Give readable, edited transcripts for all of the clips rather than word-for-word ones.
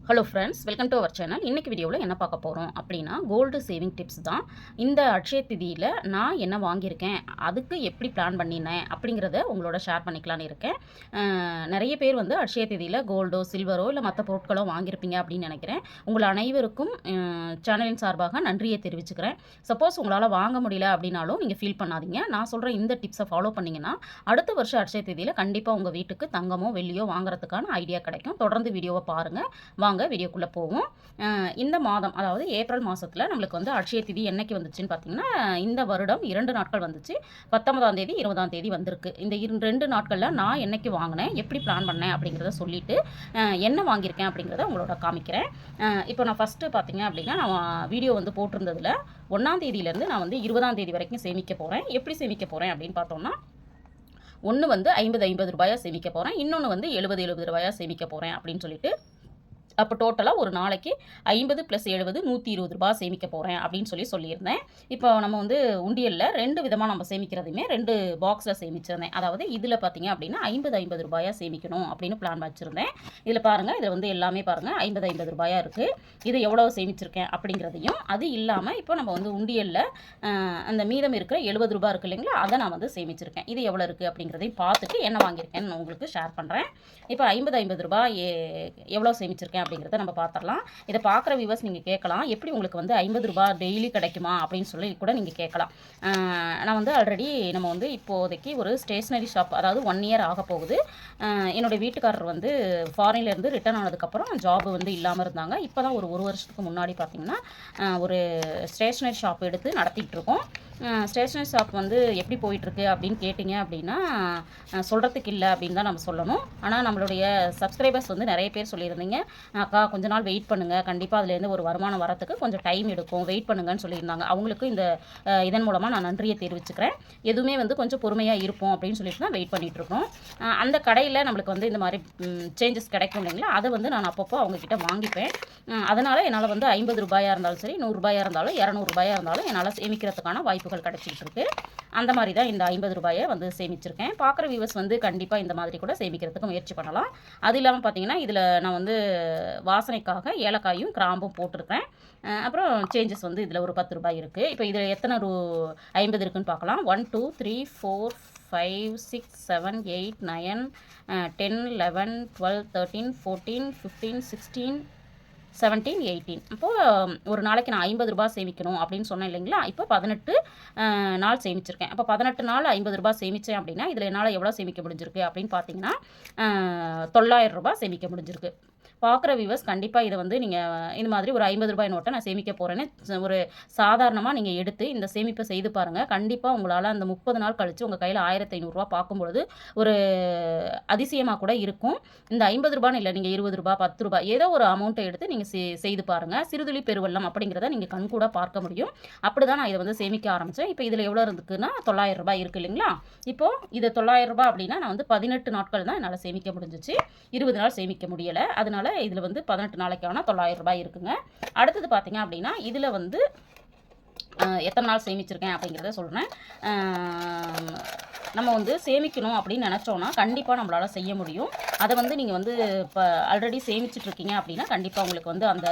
Hello friends, welcome to our channel. இன்றைக்கி வீடியோவில் என்ன பார்க்க போகிறோம் அப்படின்னா, கோல்டு சேவிங் டிப்ஸ் தான். இந்த அட்சய திதியில் நான் என்ன வாங்கியிருக்கேன், அதுக்கு எப்படி பிளான் பண்ணினேன் அப்படிங்கிறத உங்களோட ஷேர் பண்ணிக்கலான்னு இருக்கேன். நிறைய பேர் வந்து அட்சய திதியில் கோல்டோ சில்வரோ இல்லை மற்ற பொருட்களோ வாங்கியிருப்பீங்க அப்படின்னு நினைக்கிறேன். உங்கள் அனைவருக்கும் சேனலின் சார்பாக நன்றியை தெரிவிச்சுக்கிறேன். சப்போஸ் உங்களால் வாங்க முடியல அப்படின்னாலும் நீங்கள் ஃபீல் பண்ணாதீங்க. நான் சொல்கிற இந்த டிப்ஸை ஃபாலோ பண்ணிங்கன்னா அடுத்த வருஷம் அட்சய திதியில் கண்டிப்பாக உங்கள் வீட்டுக்கு தங்கமோ வெள்ளியோ வாங்குறதுக்கான ஐடியா கிடைக்கும். தொடர்ந்து வீடியோவை பாருங்கள். வாங்க வீடியோக்குள்ளே போவோம். இந்த மாதம், அதாவது ஏப்ரல் மாதத்தில் நம்மளுக்கு வந்து அட்சய திதி என்னைக்கு வந்துச்சுன்னு பார்த்தீங்கன்னா, இந்த வருடம் 2 நாட்கள் வந்துச்சு. 19ஆம் தேதி 20ஆம் தேதி வந்திருக்கு. இந்த 2 நாட்களில் நான் என்னைக்கு வாங்கினேன், எப்படி பிளான் பண்ணேன் அப்படிங்கிறத சொல்லிவிட்டு என்ன வாங்கியிருக்கேன் அப்படிங்கிறத உங்களோட காமிக்கிறேன். இப்போ நான் ஃபஸ்ட்டு பார்த்தீங்க அப்படின்னா, நான் வீடியோ வந்து போட்டிருந்ததில் 1ஆம் தேதியிலேருந்து நான் வந்து 20ஆம் தேதி வரைக்கும் சேமிக்க போகிறேன். எப்படி சேமிக்க போகிறேன் அப்படின்னு பார்த்தோம்னா, ஒன்று வந்து 50 ரூபாயாக சேமிக்க போகிறேன், இன்னொன்று வந்து 70 ரூபாயாக சேமிக்க போகிறேன் அப்படின்னு சொல்லிட்டு, அப்போ டோட்டலாக ஒரு நாளைக்கு 50 + 70 120 ரூபா சேமிக்க போகிறேன் அப்படின்னு சொல்லியிருந்தேன். இப்போ நம்ம வந்து உண்டியலில் 2 விதமாக நம்ம சேமிக்கிறதையுமே 2 பாக்ஸில் சேமிச்சிருந்தேன். அதாவது இதில் பார்த்தீங்க அப்படின்னா 50 ரூபாயாக சேமிக்கணும் அப்படின்னு பிளான் வச்சுருந்தேன். இதில் பாருங்கள், இதில் வந்து எல்லாமே பாருங்கள் 50 ரூபாயாக இருக்குது. இது எவ்வளோ சேமிச்சிருக்கேன் அப்படிங்கிறதையும், அது இல்லாமல் இப்போ நம்ம வந்து உண்டியலில் அந்த மீதம் இருக்கிற 70 ரூபா இருக்குது இல்லைங்களா, அதை நான் வந்து சேமிச்சிருக்கேன். இது எவ்வளோ இருக்குது அப்படிங்கிறதையும் பார்த்துட்டு என்ன வாங்கியிருக்கேன்னு நான் உங்களுக்கு ஷேர் பண்ணுறேன். இப்போ 50 ரூபா எவ்வளோ சேமிச்சிருக்கேன் அப்படிங்கிறத நம்ம பார்த்துடலாம். இதை பார்க்குற வியூவர்ஸ் நீங்கள் கேட்கலாம், எப்படி உங்களுக்கு வந்து 50 ரூபா டெய்லி கிடைக்குமா அப்படின்னு சொல்லி கூட நீங்கள் கேட்கலாம். நான் வந்து ஆல்ரெடி நம்ம வந்து இப்போதைக்கு ஒரு ஸ்டேஷ்னரி ஷாப், அதாவது 1 இயர் ஆக போகுது. என்னுடைய வீட்டுக்காரர் வந்து ஃபாரின்லேருந்து ரிட்டர்ன் ஆனதுக்கப்புறம் ஜாப் வந்து இல்லாமல் இருந்தாங்க. இப்போ தான் ஒரு வருஷத்துக்கு முன்னாடி பார்த்திங்கன்னா ஒரு ஸ்டேஷ்னரி ஷாப் எடுத்து நடத்திட்டு இருக்கோம். ஸ்டேஷ்னரி ஷாப் வந்து எப்படி போயிட்டுருக்கு அப்படின்னு கேட்டிங்க அப்படின்னா, சொல்கிறதுக்கு இல்லை அப்படின்னு தான் நம்ம சொல்லணும். ஆனால் நம்மளுடைய சப்ஸ்கிரைபர்ஸ் வந்து நிறைய பேர் சொல்லியிருந்தீங்க, அக்கா கொஞ்ச நாள் வெயிட் பண்ணுங்கள், கண்டிப்பாக அதுலேருந்து ஒரு வருமானம் வரத்துக்கு கொஞ்சம் டைம் எடுக்கும், வெயிட் பண்ணுங்கன்னு சொல்லியிருந்தாங்க. அவங்களுக்கு இதன் மூலமாக நான் நன்றியை தெரிவிச்சுக்கிறேன். எதுவுமே வந்து கொஞ்சம் பொறுமையாக இருப்போம் அப்படின்னு சொல்லிட்டு தான் வெயிட் பண்ணிகிட்ருக்கோம். அந்த கடையில் நம்மளுக்கு வந்து இந்த மாதிரி சேஞ்சஸ் கிடைக்கும் இல்லைங்களா, அதை வந்து நான் அப்பப்போ அவங்கக்கிட்ட வாங்கிப்பேன். அதனால் என்னால் வந்து 50 ரூபாயாக இருந்தாலும் சரி, 100 ரூபாயாக இருந்தாலும் 200 ரூபாயாக இருந்தாலும் என்னால் சேமிக்கிறதுக்கான வாய்ப்புகள் கிடைச்சிக்கிட்டு இருக்கு. அந்த மாதிரி தான் இந்த 50 ரூபாயை வந்து சேமிச்சிருக்கேன். பார்க்குற வியூவர்ஸ் வந்து கண்டிப்பாக இந்த மாதிரி கூட சேமிக்கிறதுக்கு முயற்சி பண்ணலாம். அது இல்லாமல் பார்த்தீங்கன்னா, இதில் நான் வந்து வாசனைக்காக ஏலக்காயும் கிராம்பும் போட்டிருக்கேன். அப்புறம் சேஞ்சஸ் வந்து இதில் ஒரு 10 ரூபாய் இருக்குது. இப்போ இதில் எத்தனை 50 இருக்குதுன்னு பார்க்கலாம். 1 2 3 4 5 6 7 8 9 10 11 12 13 14 15 16 17 18. அப்போது ஒரு நாளைக்கு நான் 50 ரூபா சேமிக்கணும் அப்படின்னு சொன்னேன் இல்லைங்களா, இப்போ 18 நாள் சேமிச்சிருக்கேன். அப்போ 18 நாள் 50 ரூபா சேமித்தேன் அப்படின்னா, இதில் என்னால் எவ்வளோ சேமிக்க முடிஞ்சிருக்கு அப்படின்னு பார்த்தீங்கன்னா 900 ரூபா சேமிக்க முடிஞ்சிருக்கு. பார்க்குற வியூவர்ஸ் கண்டிப்பாக இதை வந்து நீங்கள் இந்த மாதிரி ஒரு 50 ரூபாய் நோட்டை நான் சேமிக்க போகிறேன்னு ஒரு சாதாரணமாக நீங்கள் எடுத்து இந்த சேமிப்பை செய்து பாருங்கள். கண்டிப்பாக உங்களால் அந்த 30 நாள் கழித்து உங்கள் கையில் 1500 ரூபா பார்க்கும்பொழுது ஒரு அதிசயமாக கூட இருக்கும். இந்த 50 ரூபான்னு இல்லை, நீங்கள் 20 ரூபா 10 ரூபா ஏதோ ஒரு அமௌண்ட்டை எடுத்து நீங்கள் செய்து பாருங்கள். சிறுதுளி பெருவெள்ளம் அப்படிங்கிறத நீங்கள் கண்கூட பார்க்க முடியும். அப்படி தான் நான் இதை வந்து சேமிக்க ஆரம்பித்தேன். இப்போ இதில் எவ்வளோ இருக்குன்னா 900 ரூபாய் இருக்குது இல்லைங்களா. இப்போது இது 900 ரூபாய் அப்படின்னா நான் வந்து 18 நாட்கள் தான் என்னால் சேமிக்க முடிஞ்சிச்சு. 20 நாள் சேமிக்க முடியலை. அதனால் இதில் வந்து 18 நாளைக்கான 900 ரூபாய் இருக்குங்க. அடுத்தது பார்த்தீங்க அப்படின்னா, இதில் வந்து எத்தனை நாள் சேமிச்சிருக்கேன் அப்படிங்கிறத சொல்கிறேன். நம்ம வந்து சேமிக்கணும் அப்படின்னு நினச்சோன்னா கண்டிப்பாக நம்மளால் செய்ய முடியும். அதை வந்து நீங்கள் வந்து இப்போ ஆல்ரெடி சேமிச்சிட்ருக்கீங்க அப்படின்னா கண்டிப்பாக உங்களுக்கு வந்து அந்த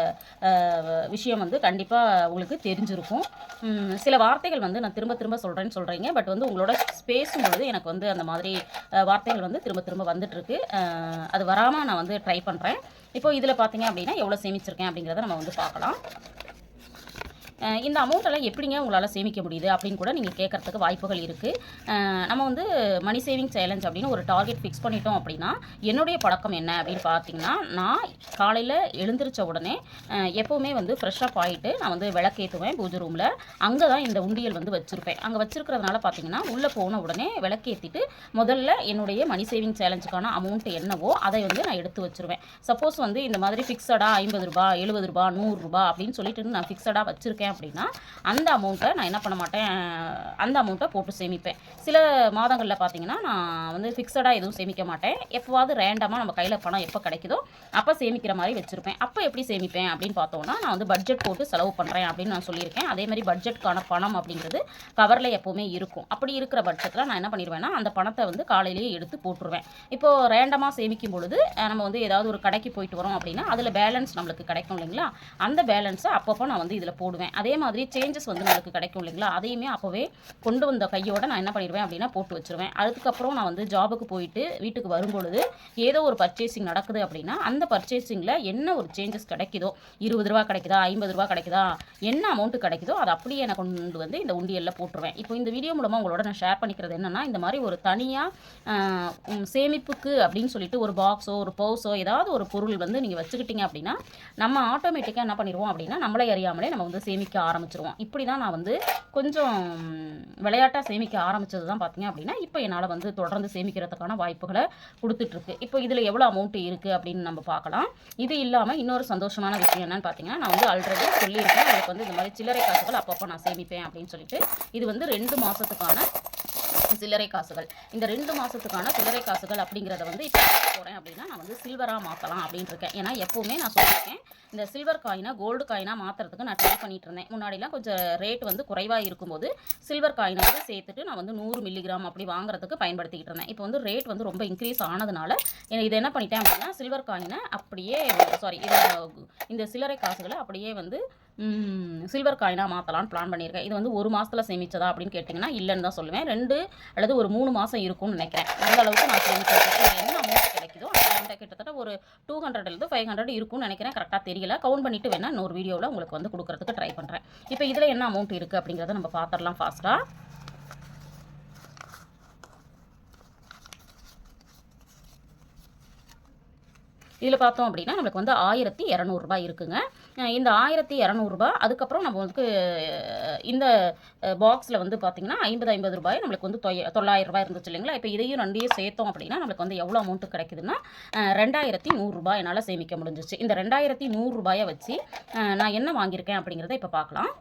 விஷயம் வந்து கண்டிப்பாக உங்களுக்கு தெரிஞ்சிருக்கும். சில வார்த்தைகள் வந்து நான் திரும்ப திரும்ப சொல்கிறீங்க, பட் வந்து உங்களோட பேசும்பொழுது எனக்கு வந்து அந்த மாதிரி வார்த்தைகள் வந்து திரும்ப திரும்ப வந்துட்டுருக்கு. அது வராமல் நான் வந்து ட்ரை பண்ணுறேன். இப்போது இதில் பார்த்தீங்க அப்படின்னா எவ்வளோ சேமிச்சிருக்கேன் அப்படிங்கிறத நம்ம வந்து பார்க்கலாம். இந்த அமௌண்ட்டெல்லாம் எப்படிங்க உங்களால் சேமிக்க முடியுது அப்படின்னு கூட நீங்கள் கேட்குறதுக்கு வாய்ப்புகள் இருக்குது. நம்ம வந்து மணி சேவிங் சேலஞ்ச் அப்படின்னு ஒரு டார்கெட் ஃபிக்ஸ் பண்ணிட்டோம் அப்படின்னா, என்னுடைய பழக்கம் என்ன அப்படின்னு பார்த்தீங்கன்னா, நான் காலையில் எழுந்திரிச்ச உடனே எப்போவுமே வந்து ஃப்ரெஷ்ஷப் ஆகிட்டு நான் வந்து விளக்கேற்றுவேன் பூஜை ரூமில். அங்கே தான் இந்த உண்டியல் வந்து வச்சுருப்பேன். அங்கே வச்சுருக்கிறதுனால பார்த்தீங்கன்னா, உள்ளே போன உடனே விளக்கேற்றிட்டு முதல்ல என்னுடைய மணி சேவிங் சேலஞ்சுக்கான அமௌண்ட் என்னவோ அதை வந்து நான் எடுத்து வச்சுருவேன். சப்போஸ் வந்து இந்த மாதிரி ஃபிக்ஸடாக 50 ரூபா 70 ரூபா 100 ரூபா அப்படின்னு சொல்லிட்டு நான் ஃபிக்ஸடாக வச்சுருக்கேன் அப்படின்னா அந்த அமௌண்ட்டை நான் என்ன பண்ண மாட்டேன், அந்த அமௌண்ட்டை போட்டு சேமிப்பேன். சில மாதங்களில் பார்த்தீங்கன்னா நான் வந்து ஃபிக்ஸடாக எதுவும் சேமிக்க மாட்டேன். எப்போவாவது ரேண்டமாக நம்ம கையில் பணம் எப்போ கிடைக்குதோ அப்போ சேமிக்கிற மாதிரி வச்சுருப்பேன். அப்போ எப்படி சேமிப்பேன் அப்படின்னு பார்த்தோன்னா, நான் வந்து பட்ஜெட் போட்டு செலவு பண்ணுறேன் அப்படின்னு நான் சொல்லியிருக்கேன். அதே மாதிரி பட்ஜெட்டுக்கான பணம் அப்படிங்கிறது கவரில் எப்போவுமே இருக்கும். அப்படி இருக்கிற பட்சத்தில் நான் என்ன பண்ணிடுவேன்னா, அந்த பணத்தை வந்து காலையிலேயே எடுத்து போட்டுருவேன். இப்போது ரேண்டமாக சேமிக்கும் பொழுது நம்ம வந்து ஏதாவது ஒரு கடைக்கு போயிட்டு வரோம் அப்படின்னா அதில் பேலன்ஸ் நம்மளுக்கு கிடைக்கும் இல்லைங்களா, அந்த பேலன்ஸை அப்பப்போ நான் வந்து இதில் போடுவேன். அதே மாதிரி சேஞ்சஸ் வந்து நம்மளுக்கு கிடைக்கும் இல்லைங்களா, அதையுமே அப்போவே கொண்டு வந்த கையோட நான் என்ன பண்ணிடுவேன் அப்படின்னா போட்டு வச்சுருவேன். அதுக்கப்புறம் நான் வந்து ஜாபுக்கு போயிட்டு வீட்டுக்கு வரும்பொழுது ஏதோ ஒரு பர்ச்சேசிங் நடக்குது அப்படின்னா அந்த பர்ச்சேசிங்கில் என்ன ஒரு சேஞ்சஸ் கிடைக்குதோ, 20 ரூபா கிடைக்குதா, 50 ரூபா கிடைக்குதா, என்ன அமௌண்ட் கிடைக்குதோ அதை அப்படியே நான் கொண்டு வந்து இந்த உண்டியலில் போட்டுருவேன். இப்போ இந்த வீடியோ மூலமாக உங்களோட நான் ஷேர் பண்ணிக்கிறது என்னென்னா, இந்த மாதிரி ஒரு தனியாக சேமிப்புக்கு அப்படின்னு சொல்லிட்டு ஒரு பாக்ஸோ ஒரு பர்ஸோ ஏதாவது ஒரு பொருள் வந்து நீங்கள் வச்சுக்கிட்டீங்க அப்படின்னா நம்ம ஆட்டோமேட்டிக்காக என்ன பண்ணிடுவோம் அப்படின்னா நம்மளே அறியாமலே நம்ம வந்து சேமிக்க ஆரம்பிச்சிருவோம். இப்படி தான் நான் வந்து கொஞ்சம் விளையாட்டாக சேமிக்க ஆரம்பித்தது தான் பார்த்தீங்க அப்படின்னா இப்போ என்னால் வந்து தொடர்ந்து சேமிக்கிறதுக்கான வாய்ப்புகளை கொடுத்துட்ருக்கு. இப்போ இதில் எவ்வளோ அமௌண்ட் இருக்குது அப்படின்னு நம்ம பார்க்கலாம். இது இல்லாமல் இன்னொரு சந்தோஷமான விஷயம் என்னன்னு பார்த்தீங்கன்னா, நான் வந்து ஆல்ரெடி சொல்லியிருக்கேன் எனக்கு வந்து இந்த மாதிரி சில்லறை காசுகள் அப்பப்போ நான் சேமிப்பேன் அப்படின்னு சொல்லிட்டு. இது வந்து 2 மாதத்துக்கான சில்லறை காசுகள். இந்த 2 மாதத்துக்கான சில்லறை காசுகள் அப்படிங்கிறத வந்து இப்போ போகிறேன் அப்படின்னா நான் வந்து சில்வராக மாற்றலாம் அப்படின்னு இருக்கேன். ஏன்னா எப்போவுமே நான் சொல்லியிருக்கேன், இந்த சில்வர் காயினை கோல்டு காயினாக மாற்றுறதுக்கு நான் ட்ரை பண்ணிட்டு இருந்தேன். முன்னாடிலாம் கொஞ்சம் ரேட் வந்து குறைவாக இருக்கும்போது சில்வர் காயினை வந்து சேர்த்துட்டு நான் வந்து 100 மில்லிகிராம் அப்படி வாங்குறதுக்கு பயன்படுத்திக்கிட்டு இருந்தேன். இப்போ வந்து ரேட் வந்து ரொம்ப இன்க்ரீஸ் ஆனதுனால இதை என்ன பண்ணிட்டேன் அப்படின்னா சில்வர் காயினை அப்படியே இந்த சில்லறை காசுகளை அப்படியே வந்து சில்வர் காயினாக மாற்றலான்னு பிளான் பண்ணியிருக்கேன். இது வந்து 1 மாதத்தில் சேமிச்சதா அப்படின்னு கேட்டிங்கன்னா இல்லைன்னு தான் சொல்லுவேன். 2 அல்லது ஒரு 3 மாதம் இருக்கும்னு நினைக்கிறேன். அந்த அளவுக்கு நான் சேமிச்சிருக்கேன். என்ன அமௌண்ட் கிடைக்குதோ அந்த அமௌண்ட்டை கிட்டத்தட்ட ஒரு 200 500 இருக்கும்னு நினைக்கிறேன். கரெக்டாக தெரியல. கவுண்ட் பண்ணிவிட்டு வேணால் இன்னொரு வீடியோவில் உங்களுக்கு வந்து கொடுக்குறதுக்கு ட்ரை பண்ணுறேன். இப்போ இதில் என்ன அமௌண்ட் இருக்குது அப்படிங்கிறத நம்ம பார்த்துடலாம் ஃபாஸ்ட்டாக. இதில் பார்த்தோம் அப்படின்னா நம்மளுக்கு வந்து 1200 ரூபாய் இருக்குங்க. இந்த 1200 ரூபாய் அதுக்கப்புறம் நம்ம வந்து இந்த பாக்ஸில் வந்து பார்த்திங்கன்னா 50 ரூபாய் நம்மளுக்கு வந்து 900 ரூபாய் இருந்துச்சு இல்லைங்களா. இப்போ இதையும் 2 சேர்த்தோம் அப்படின்னா நம்மளுக்கு வந்து எவ்வளோ அமௌண்ட் கிடைக்குதுன்னா 2100 ரூபாய் என்னால் சேமிக்க முடிஞ்சிச்சு. இந்த 2100 ரூபாயை வச்சு நான் என்ன வாங்கியிருக்கேன் அப்படிங்கிறத இப்போ பார்க்கலாம்.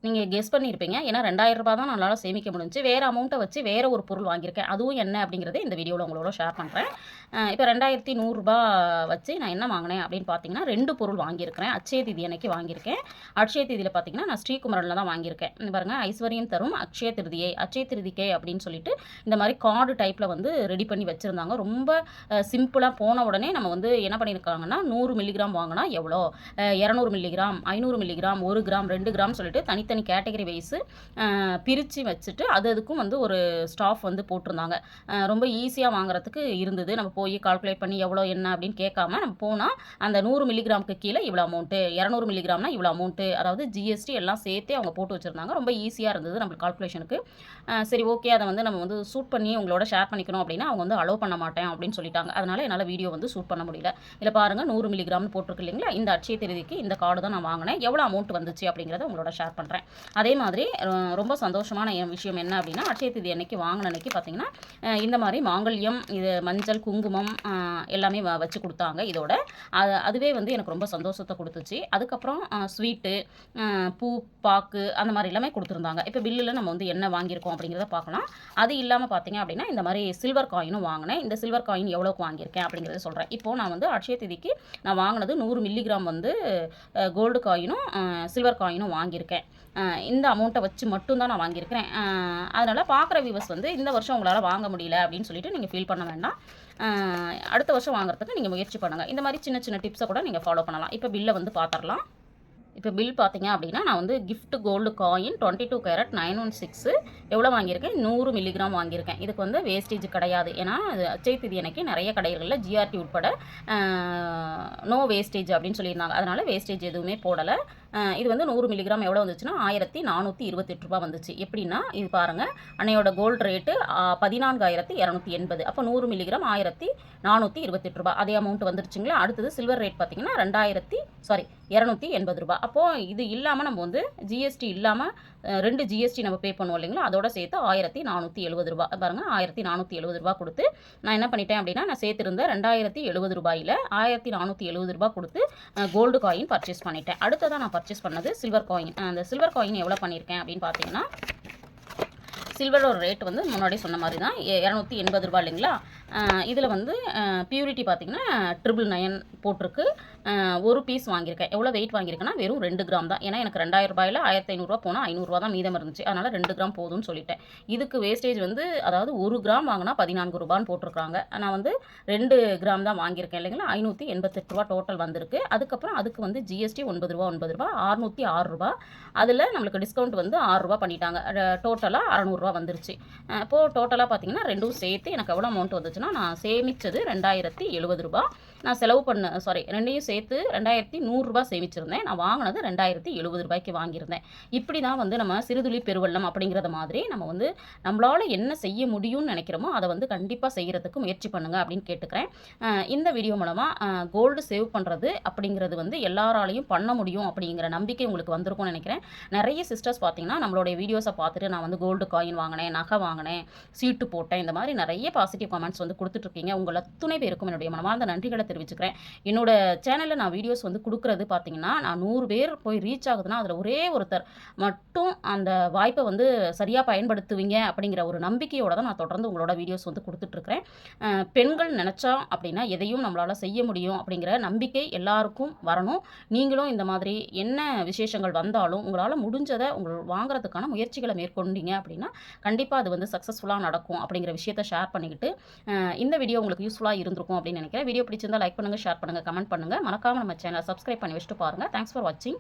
நீங்கள் கெஸ் பண்ணியிருப்பீங்க. ஏன்னா 2000 ரூபாய் தான் நம்மளால் சேமிக்க முடிஞ்சு. வேறு அமௌண்ட்டை வச்சு வேறு ஒரு பொருள் வாங்கியிருக்கேன். அதுவும் என்ன அப்படிங்கிறத இந்த வீடியோவில் உங்களோட ஷேர் பண்ணுறேன். இப்போ 2100 ரூபாய் வச்சு நான் என்ன வாங்கினேன் அப்படின்னு பார்த்தீங்கன்னா 2 பொருள் வாங்கியிருக்கிறேன். அட்சய திதி அன்னைக்கு வாங்கியிருக்கேன். அட்சய திதியில் பார்த்தீங்கன்னா நான் ஸ்ரீகுமரனில் தான் வாங்கியிருக்கேன். பாருங்கள், ஐஸ்வர்யம் தரும் அட்சய திருதியை, அட்சய திருதிக்கை அப்படின்னு சொல்லிட்டு இந்த மாதிரி கார்டு டைப்பில் வந்து ரெடி பண்ணி வச்சுருந்தாங்க. ரொம்ப சிம்பிளாக போன உடனே நம்ம வந்து என்ன பண்ணியிருக்காங்கன்னா 100 மில்லிகிராம் வாங்கினா எவ்வளோ, 200 மில்லிகிராம், 500 மில்லிகிராம், 1 கிராம், 2 கிராம் சொல்லிட்டு தனி கேட்டகரி வைஸ் பிரித்து வச்சுட்டு அதுக்கும் வந்து ஒரு ஸ்டாஃப் வந்து போட்டிருந்தாங்க. ரொம்ப ஈஸியாக வாங்குறதுக்கு இருந்தது. நம்ம போய் கால்குலேட் பண்ணி எவ்வளோ என்ன அப்படின்னு கேட்காம நம்ம போனால் அந்த 100 மில்லிகிராமுக்கு கீழே இவ்வளோ அமௌண்ட்டு, 200 மில்லிகிராம்னா இவ்வளோ அமௌண்ட்டு, அதாவது ஜிஎஸ்டி எல்லாம் சேர்த்தே அவங்க போட்டு வச்சுருந்தாங்க. ரொம்ப ஈஸியாக இருந்தது நம்மளுக்கு கால்குலேஷனுக்கு. சரி ஓகே, அதை வந்து நம்ம வந்து ஷூட் பண்ணி உங்களோட ஷேர் பண்ணிக்கணும் அப்படின்னா அவங்க வந்து அலோவ் பண்ண மாட்டேன் அப்படின்னு சொல்லிட்டாங்க. அதனால் என்னால் வீடியோ வந்து ஷூட் பண்ண முடியல. இதில் பாருங்கள் 100 மில்லிகிராம்னு போட்டிருக்கு இல்லைங்களா. இந்த அட்சய திருதிக்கு இந்த கார்டு தான் நான் வாங்கினேன். எவ்வளோ அமௌண்ட் வந்துச்சு அப்படிங்கிறத உங்களோட ஷேர் பண்ணுறேன். அதே மாதிரி ரொம்ப சந்தோஷமான விஷயம் என்ன அப்படின்னா அட்சய திதி அன்னைக்கு வாங்கின அன்னைக்கு பார்த்தீங்கன்னா இந்த மாதிரி மாங்கல்யம், இது மஞ்சள், குங்குமம் எல்லாமே வச்சு கொடுத்தாங்க. இதோட அதுவே வந்து எனக்கு ரொம்ப சந்தோஷத்தை கொடுத்துச்சு. அதுக்கப்புறம் ஸ்வீட்டு, பூ, பாக்கு அந்த மாதிரி எல்லாமே கொடுத்துருந்தாங்க. இப்போ பில்லில் நம்ம வந்து என்ன வாங்கியிருக்கோம் அப்படிங்கிறத பார்க்கலாம். அது இல்லாமல் பார்த்தீங்க அப்படின்னா இந்த மாதிரி சில்வர் காயினும் வாங்கினேன். இந்த சில்வர் காயின் எவ்வளோக்கு வாங்கியிருக்கேன் அப்படிங்கிறத சொல்கிறேன். இப்போது நான் வந்து அட்சய திதிக்கு நான் வாங்கினது 100 மில்லிகிராம் வந்து கோல்டு காயினும் சில்வர் காயினும் வாங்கியிருக்கேன். இந்த அமௌண்ட்டை வச்சு மட்டும்தான் நான் வாங்கியிருக்கிறேன். அதனால் பார்க்குற வியூவர்ஸ் வந்து இந்த வருஷம் உங்களால் வாங்க முடியல அப்படின்னு சொல்லிட்டு நீங்கள் ஃபீல் பண்ண வேண்டாம். அடுத்த வருஷம் வாங்குறதுக்கு நீங்கள் முயற்சி பண்ணுங்கள். இந்த மாதிரி சின்ன சின்ன டிப்ஸை கூட நீங்கள் ஃபாலோ பண்ணலாம். இப்போ பில்லை வந்து பார்த்துடலாம். இப்போ பில் பார்த்தீங்க அப்படின்னா நான் வந்து கிஃப்ட் கோல்டு காயின் 22 கேரட் 916 எவ்வளோ வாங்கியிருக்கேன், 100 மில்லிகிராம் வாங்கியிருக்கேன். இதுக்கு வந்து வேஸ்டேஜ் கிடையாது. ஏன்னா அட்சய திதி அன்னைக்கு நிறைய கடைகளில் ஜிஆர்டி உட்பட நோ வேஸ்டேஜ் அப்படின்னு சொல்லியிருந்தாங்க. அதனால் வேஸ்டேஜ் எதுவுமே போடலை. இது வந்து 100 மில்லிகிராம் எவ்வளோ வந்துச்சுன்னா 1428 ரூபா வந்துச்சு. எப்படின்னா இது பாருங்கள், அன்னையோட கோல்டு ரேட்டு 14280. அப்போ 100 மில்லிகிராம் 1428 ரூபா அதே அமௌண்ட் வந்துருச்சுங்களா. அடுத்தது சில்வர் ரேட் பார்த்தீங்கன்னா 280 ரூபா. அப்போது இது இல்லாமல் நம்ம வந்து ஜிஎஸ்டி இல்லாமல் 2 ஜிஎஸ்டி நம்ம பே பண்ணுவோம் இல்லைங்களா, அதோட சேர்த்து ரூ. 1470 பாருங்கள். ரூ. 1470 கொடுத்து நான் என்ன பண்ணிட்டேன் அப்படின்னா, நான் சேர்த்துருந்த ரூ. 2070 ரூ. 1470 கொடுத்து கோல்டு காயின் பர்ச்சேஸ் பண்ணிட்டேன். அடுத்ததாக நான் பர்ச்சேஸ் பண்ணது சில்வர் காயின். அந்த சில்வர் காயின் எவ்வளோ பண்ணியிருக்கேன் அப்படின்னு பார்த்தீங்கன்னா, சில்வரோட ரேட் வந்து முன்னாடி சொன்ன மாதிரி தான் ரூ. 280 இல்லைங்களா. இதில் வந்து பியூரிட்டி பார்த்திங்கன்னா 999 போட்டிருக்கு. ஒரு பீஸ் வாங்கியிருக்கேன். எவ்வளோ வெயிட் வாங்கியிருக்கேன்னா வெறும் 2 கிராம் தான். ஏன்னா எனக்கு ரூ. 1500 போனால் ரூ. 500 தான் மீதம் இருந்துச்சு. அதனால் 2 கிராம் போதும்னு சொல்லிட்டேன். இதுக்கு வேஸ்டேஜ் வந்து அதாவது 1 கிராம் வாங்கினா ரூ. 14 போட்டிருக்காங்க. நான் வந்து 2 கிராம் தான் வாங்கியிருக்கேன் இல்லைங்களா. ரூ. 588 டோட்டல் வந்திருக்கு. அதுக்கப்புறம் அதுக்கு வந்து ஜிஎஸ்டி ரூ. 9 ரூ. 606. அதில் நம்மளுக்கு டிஸ்கவுண்ட் வந்து ரூ. 6 பண்ணிட்டாங்க. டோட்டலாக ரூ. 600 வந்துருச்சு. இப்போது டோட்டலாக பார்த்தீங்கன்னா ரெண்டும் சேர்த்து எனக்கு எவ்வளோ அமௌண்ட் வந்துச்சுன்னா, நான் சேமித்தது ரூ. 2070. நான் செலவு ரெண்டையும் சேர்த்து ரூ. 2100 சேமிச்சிருந்தேன். நான் வாங்கினது ரூ. 2070 வாங்கியிருந்தேன். இப்படி தான் வந்து நம்ம சிறுதுளி பெருவெள்ளம் அப்படிங்கிறத மாதிரி நம்ம வந்து நம்மளால் என்ன செய்ய முடியும்னு நினைக்கிறோமோ அதை வந்து கண்டிப்பாக செய்கிறதுக்கு முயற்சி பண்ணுங்கள் அப்படின்னு கேட்டுக்கிறேன். இந்த வீடியோ மூலமாக கோல்டு சேவ் பண்ணுறது அப்படிங்கிறது வந்து எல்லாராலையும் பண்ண முடியும் அப்படிங்கிற நம்பிக்கை உங்களுக்கு வந்திருக்கும்னு நினைக்கிறேன். நிறைய சிஸ்டர்ஸ் பார்த்தீங்கன்னா நம்மளுடைய வீடியோஸை பார்த்துட்டு நான் வந்து கோல்டு காயின் வாங்கினேன், நகை வாங்கினேன், சீட்டு போட்டேன், இந்த மாதிரி நிறைய பாசிட்டிவ் கமெண்ட்ஸ் வந்து கொடுத்துட்ருக்கீங்க. உங்கள் அத்துணை பேருக்கும் என்னுடைய மனமார்ந்த நன்றிகளை தெரிவிச்சுக்கிறேன். என்னோட சேனலில் நான் வீடியோஸ் வந்து கொடுக்குறது பார்த்தீங்கன்னா, நான் 100 பேர் போய் ரீச் ஆகுதுன்னா அதில் ஒரே ஒருத்தர் மட்டும் அந்த வாய்ப்பை வந்து சரியாக பயன்படுத்துவீங்க அப்படிங்கிற ஒரு நம்பிக்கையோடு தான் நான் தொடர்ந்து உங்களோட வீடியோஸ் வந்து கொடுத்துட்ருக்குறேன். பெண்கள் நினச்சா அப்படின்னா எதையும் நம்மளால் செய்ய முடியும் அப்படிங்கிற நம்பிக்கை எல்லாருக்கும் வரணும். நீங்களும் இந்த மாதிரி என்ன விசேஷங்கள் வந்தாலும் உங்களால் முடிஞ்சதை வாங்குறதுக்கான முயற்சிகளை மேற்கொண்டீங்க அப்படின்னா கண்டிப்பாக அது வந்து சக்ஸஸ்ஃபுல்லாக நடக்கும் அப்படிங்கிற விஷயத்தை ஷேர் பண்ணிக்கிட்டு, இந்த வீடியோ உங்களுக்கு யூஸ்ஃபுல்லாக இருந்திருக்கும் அப்படின்னு நினைக்கிறேன். வீடியோ பிடிச்சிருந்தால் லைக் பண்ணுங்கள், ஷேர் பண்ணுங்கள், கமெண்ட் பண்ணுங்கள். மறக்காமல் நம்ம சேனலை சப்ஸ்கிரைப் பண்ணி வச்சுட்டு பாருங்கள். தேங்க்ஸ் ஃபார் வாட்சிங்.